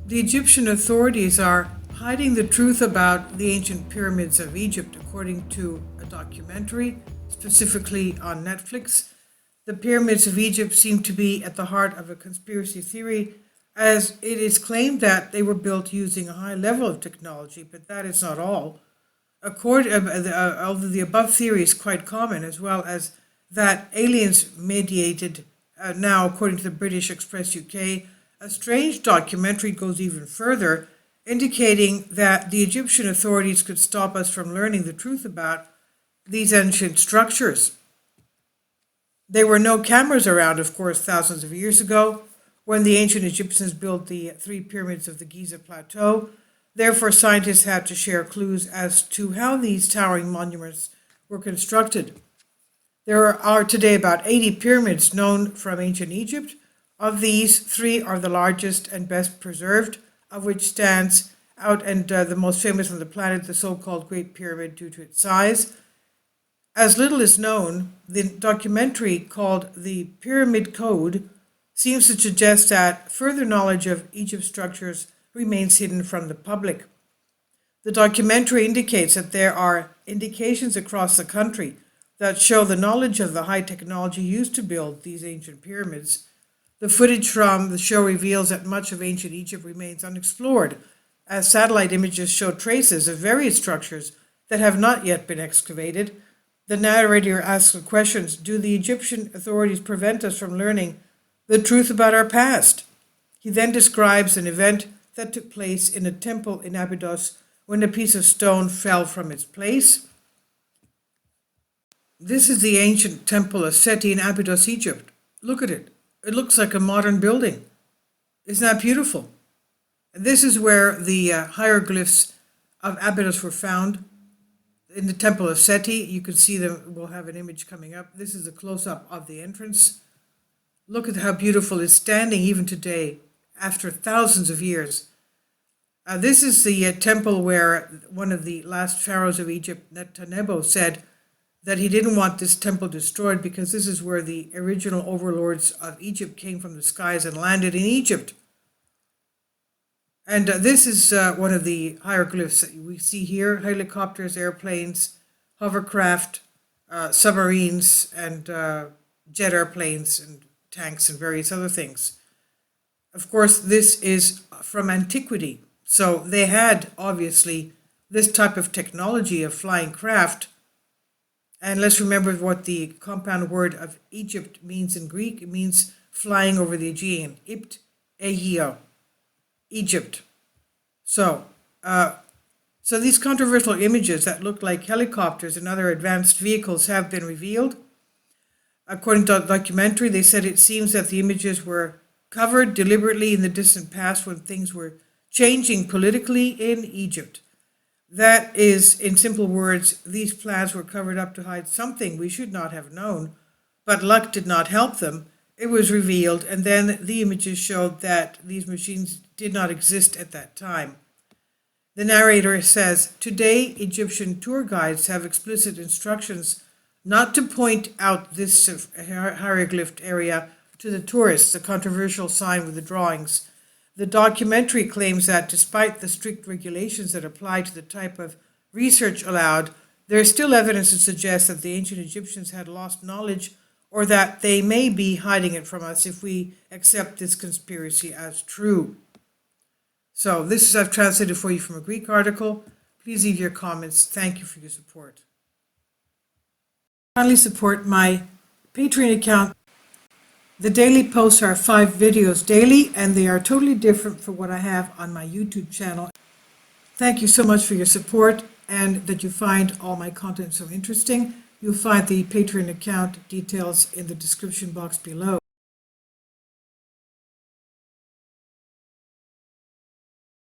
The Egyptian authorities are hiding the truth about the ancient pyramids of Egypt, according to a documentary, specifically on Netflix. The pyramids of Egypt seem to be at the heart of a conspiracy theory, as it is claimed that they were built using a high level of technology, but that is not all. Although the above theory is quite common, as well as that aliens mediated, now according to the British Express UK, a strange documentary goes even further, indicating that the Egyptian authorities could stop us from learning the truth about these ancient structures. There were no cameras around, of course, thousands of years ago, when the ancient Egyptians built the three pyramids of the Giza Plateau. Therefore, scientists had to share clues as to how these towering monuments were constructed. There are today about 80 pyramids known from ancient Egypt. Of these, 3 are the largest and best preserved, of which stands out and the most famous on the planet, the so-called Great Pyramid, due to its size. As little is known, the documentary called The Pyramid Code seems to suggest that further knowledge of Egypt's structures remains hidden from the public. The documentary indicates that there are indications across the country that show the knowledge of the high technology used to build these ancient pyramids. The footage from the show reveals that much of ancient Egypt remains unexplored, as satellite images show traces of various structures that have not yet been excavated. The narrator asks the questions: do the Egyptian authorities prevent us from learning the truth about our past? He then describes an event that took place in a temple in Abydos when a piece of stone fell from its place. This is the ancient temple of Seti in Abydos, Egypt. Look at it. It looks like a modern building. Isn't that beautiful? And this is where the hieroglyphs of Abydos were found. In the temple of Seti, you can see them. We'll have an image coming up. This is a close-up of the entrance. Look at how beautiful it's standing even today, after thousands of years. This is the temple where one of the last pharaohs of Egypt, Netanebo, said that he didn't want this temple destroyed because this is where the original overlords of Egypt came from the skies and landed in Egypt. And this is one of the hieroglyphs that we see here: helicopters, airplanes, hovercraft, submarines, and jet airplanes, and tanks, and various other things. Of course, this is from antiquity. So they had, obviously, this type of technology of flying craft. And let's remember what the compound word of Egypt means in Greek. It means flying over the Aegean. Ipt, Aegeo, Egypt. So these controversial images that look like helicopters and other advanced vehicles have been revealed. According to the documentary, they said it seems that the images were covered deliberately in the distant past when things were changing politically in Egypt. That is, in simple words, these plans were covered up to hide something we should not have known, but luck did not help them. It was revealed, and then the images showed that these machines did not exist at that time. The narrator says, today Egyptian tour guides have explicit instructions not to point out this hieroglyphed area to the tourists, a controversial sign with the drawings. The documentary claims that despite the strict regulations that apply to the type of research allowed, there is still evidence to suggest that the ancient Egyptians had lost knowledge, or that they may be hiding it from us if we accept this conspiracy as true. So this is, I've translated for you from a Greek article. Please leave your comments. Thank you for your support. Kindly support my Patreon account. The daily posts are 5 videos daily, and they are totally different from what I have on my YouTube channel. Thank you so much for your support, and that you find all my content so interesting. You'll find the Patreon account details in the description box below.